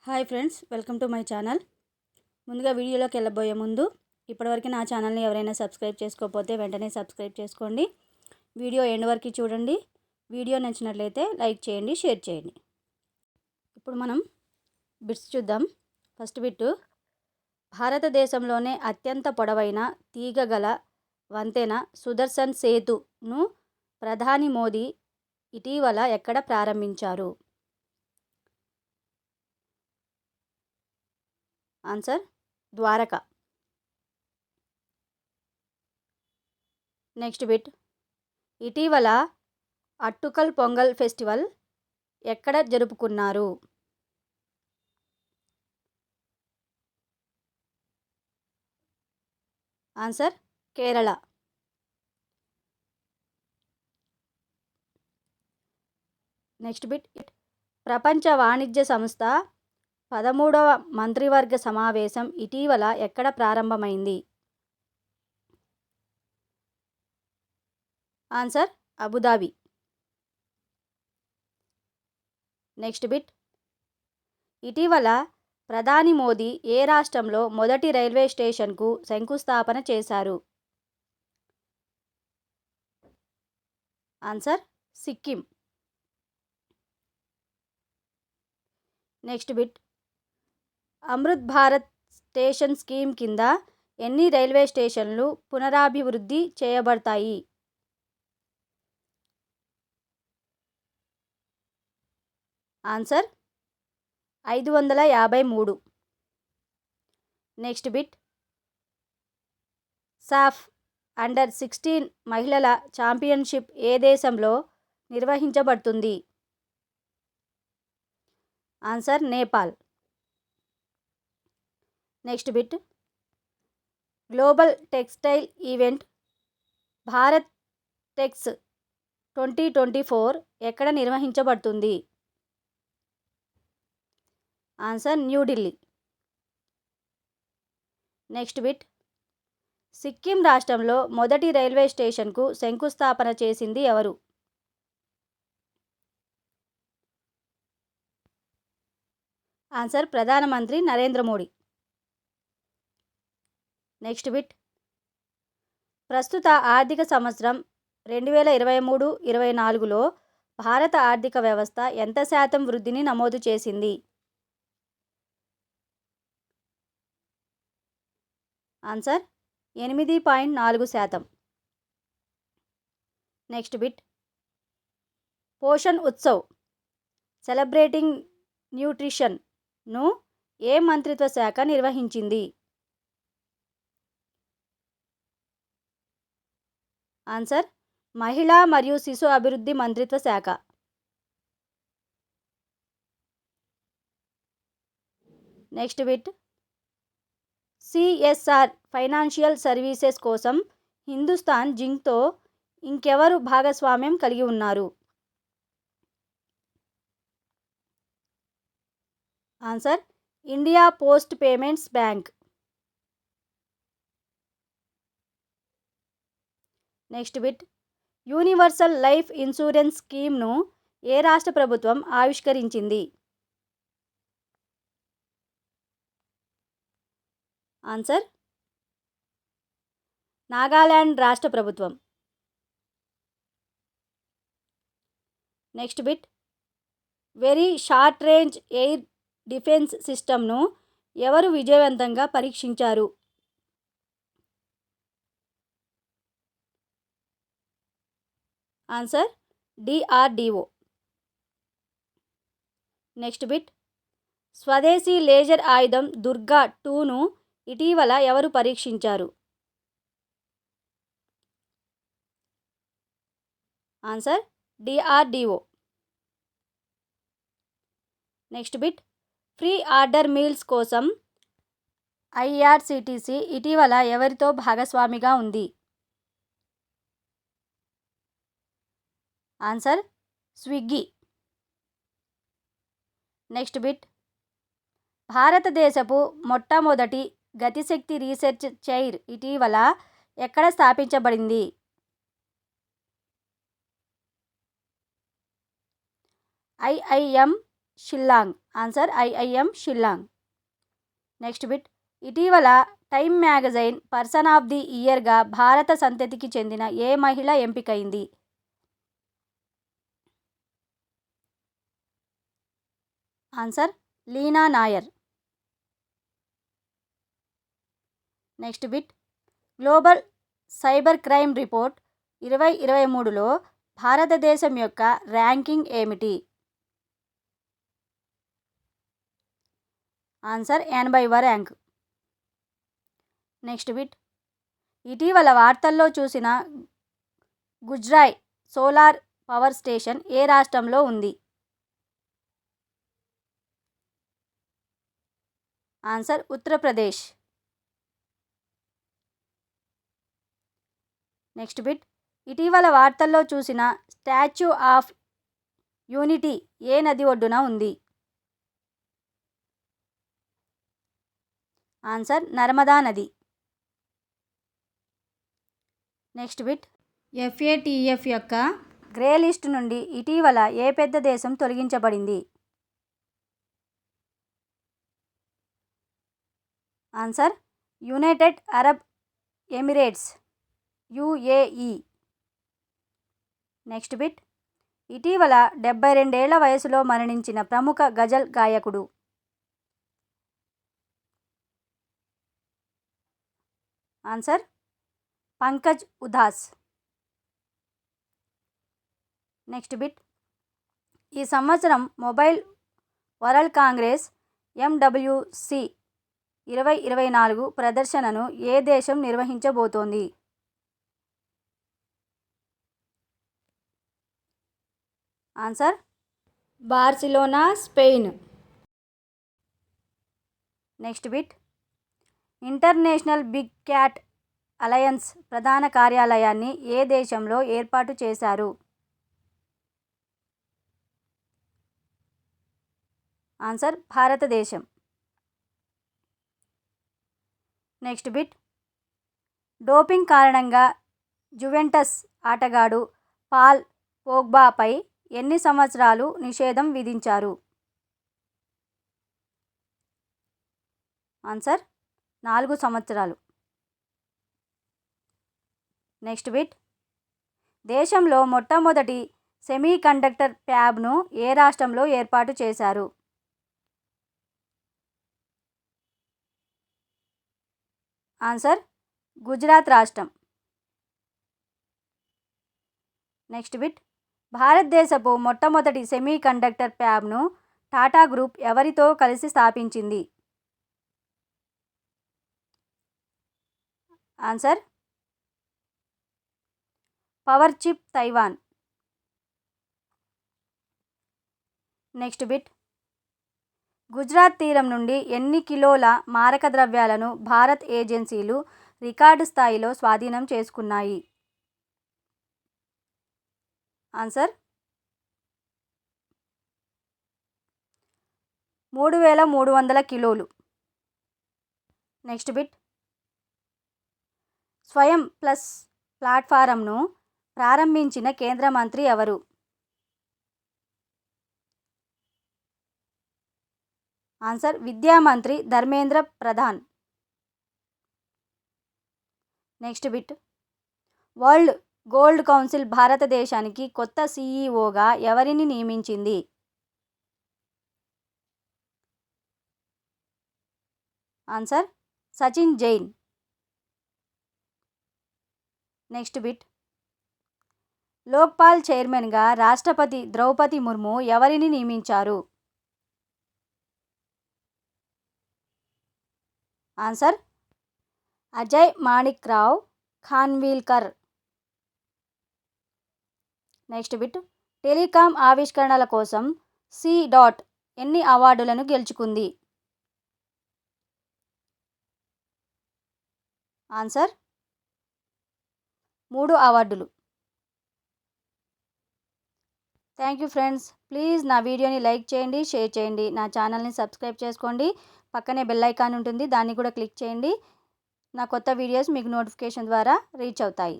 Hi friends, welcome to my channel. ముందుగా వీడియోలోకి వెళ్ళబోయే ముందు ఇప్పటివరకు నా ఛానల్ని ఎవరైనా సబ్స్క్రైబ్ చేసుకోకపోతే వెంటనే సబ్స్క్రైబ్ చేసుకోండి. వీడియో ఎండ్ వరకు చూడండి. వీడియో నచ్చినట్లయితే లైక్ చేయండి, షేర్ చేయండి. ఇప్పుడు మనం బిట్స్ చూద్దాం. ఫస్ట్ బిట్టు, భారతదేశంలోనే అత్యంత పొడవైన తీగ గల వంతెన సుదర్శన్ సేతును ప్రధాని మోదీ ఇటీవల ఎక్కడ ప్రారంభించారు? ఆన్సర్ ద్వారకా. నెక్స్ట్ బిట్, ఇటీవల అట్టుకల్ పొంగల్ ఫెస్టివల్ ఎక్కడ జరుపుకున్నారు? ఆన్సర్ కేరళ. నెక్స్ట్ బిట్, ప్రపంచ వాణిజ్య సంస్థ 13వ మంత్రివర్గ సమావేశం ఇటీవల ఎక్కడ ప్రారంభమైంది? Answer Abu Dhabi. నెక్స్ట్ బిట్, ఇటీవల ప్రధాని మోదీ ఏ రాష్ట్రంలో మొదటి రైల్వే స్టేషన్కు శంకుస్థాపన చేశారు? Answer Sikkim. Next bit, Amrit Bharat station scheme కింద ఎన్ని రైల్వే స్టేషన్లు పునరాభివృద్ధి చేయబడతాయి? ఆన్సర్ 553. నెక్స్ట్ బిట్, సాఫ్ అండర్-16 మహిళల ఛాంపియన్షిప్ ఏ దేశంలో నిర్వహించబడుతుంది? Answer Nepal. Next bit, global textile event Bharat Tex 2024 ఎక్కడ నిర్వహించబడుతుంది? Answer New Delhi. Next bit, Sikkim రాష్ట్రంలో మొదటి రైల్వే స్టేషన్కు శంకుస్థాపన చేసింది ఎవరు? ఆన్సర్ ప్రధానమంత్రి నరేంద్ర మోడీ. నెక్స్ట్ బిట్, ప్రస్తుత ఆర్థిక సంవత్సరం 2023-24లో భారత ఆర్థిక వ్యవస్థ ఎంత శాతం వృద్ధిని నమోదు చేసింది? Answer 8.4%. Next bit, Poshan Utsav celebrating న్యూట్రిషన్ను ఏ మంత్రిత్వ శాఖ నిర్వహించింది? ఆన్సర్ మహిళా మరియు శిశు అభివృద్ధి మంత్రిత్వ శాఖ. Next bit, CSR financial services కోసం హిందుస్థాన్ జింక్తో ఇంకెవరు భాగస్వామ్యం కలిగి ఉన్నారు? Answer India post payments bank. Next bit, universal life insurance స్కీమ్ను ఏ రాష్ట్ర ప్రభుత్వం ఆవిష్కరించింది? ఆన్సర్ నాగాలాండ్ రాష్ట్ర ప్రభుత్వం. Next bit, very short range air defence సిస్టమ్ను ఎవరు విజయవంతంగా పరీక్షించారు? Answer DRDO. నెక్స్ట్ బిట్, స్వదేశీ లేజర్ ఆయుధం దుర్గా 2ను ఇటీవల ఎవరు పరీక్షించారు? Answer DRDO. Next bit, free order meals కోసం ఐఆర్సిటిసి ఇటీవల ఎవరితో భాగస్వామిగా ఉంది? Answer Swiggy. నెక్స్ట్ బిట్, భారతదేశపు మొట్టమొదటి గతిశక్తి రీసెర్చ్ చైర్ ఇటీవల ఎక్కడ స్థాపించబడింది? IIM Shillong. Answer IIM Shillong. Next bit. ఇటీవల time magazine person of the ఇయర్గా భారత సంతతికి చెందిన ఏ మహిళ ఎంపికైంది? Answer Leena Nair. Next bit. Global cyber crime report 2023లో భారతదేశం యొక్క ర్యాంకింగ్ ఏమిటి? ఆన్సర్ 80వ ర్యాంక్. Next bit. ఇటీవల వార్తల్లో చూసిన గుజ్రాయ్ సోలార్ పవర్ స్టేషన్ ఏ రాష్ట్రంలో ఉంది? ఆన్సర్ ఉత్తరప్రదేశ్. Next bit. ఇటీవల వార్తల్లో చూసిన స్టాచ్యూ ఆఫ్ యూనిటీ ఏ నది ఒడ్డున ఉంది? ఆన్సర్ నర్మదా నది. Next bit. ఎఫ్ఏటిఎఫ్ యొక్క గ్రే లిస్ట్ నుండి ఇటీవల ఏ పెద్ద దేశం తొలగించబడింది? Answer United Arab Emirates UAE. Next bit. ఇటీవల 72 ఏళ్ల వయసులో మరణించిన ప్రముఖ గజల్ గాయకుడు? Answer Pankaj Udhas. Next bit. ఈ సంవత్సరం మొబైల్ వరల్డ్ కాంగ్రెస్ MWC 2024 ప్రదర్శనను ఏ దేశం నిర్వహించబోతోంది? Answer Barcelona, Spain. Next bit. International big cat alliance ప్రధాన కార్యాలయాన్ని ఏ దేశంలో ఏర్పాటు చేశారు? ఆన్సర్ భారతదేశం. Next bit. డోపింగ్ కారణంగా జువెంటస్ ఆటగాడు పాల్ పోగ్బాపై ఎన్ని సంవత్సరాలు నిషేధం విధించారు? ఆన్సర్ 4 సంవత్సరాలు. Next bit. దేశంలో మొట్టమొదటి సెమీకండక్టర్ ఫ్యాబ్ను ఏ రాష్ట్రంలో ఏర్పాటు చేశారు? ఆన్సర్ గుజరాత్ రాష్ట్రం. Next bit. భారతదేశపు మొట్టమొదటి సెమీకండక్టర్ ఫ్యాబ్ను టాటా గ్రూప్ ఎవరితో కలిసి స్థాపించింది? Answer power chip Taiwan. Next bit. Gujarat తీరం నుండి ఎన్ని కిలోల మారక ద్రవ్యాలను భారత్ ఏజెన్సీలు రికార్డు స్థాయిలో స్వాధీనం చేసుకున్నాయి? ఆన్సర్ 3300 కిలోలు. Next bit. స్వయం ప్లస్ ప్లాట్ఫారంను ప్రారంభించిన కేంద్ర మంత్రి ఎవరు? ఆన్సర్ విద్యా మంత్రి Dharmendra Pradhan. Next bit. World gold council భారతదేశానికి కొత్త CEOగా ఎవరిని నియమించింది? Answer Sachin Jain. Next bit. Lokpal చైర్మన్గా రాష్ట్రపతి ద్రౌపది ముర్ము ఎవరిని నియమించారు? Answer Ajay Manik Rao Khanwilkar. Next bit. Telecom ఆవిష్కరణల కోసం C. ఎన్ని అవార్డులను గెలుచుకుంది? ఆన్సర్ 3 అవార్డులు. Thank you friends. ప్లీజ్ నా వీడియోని లైక్ చేయండి, షేర్ చేయండి, నా ఛానల్ని సబ్స్క్రైబ్ చేసుకోండి. పక్కనే బెల్ ఐకాన్ ఉంటుంది, దాన్ని కూడా క్లిక్ చేయండి. నా కొత్త వీడియోస్ మీకు నోటిఫికేషన్ ద్వారా రీచ్ అవుతాయి.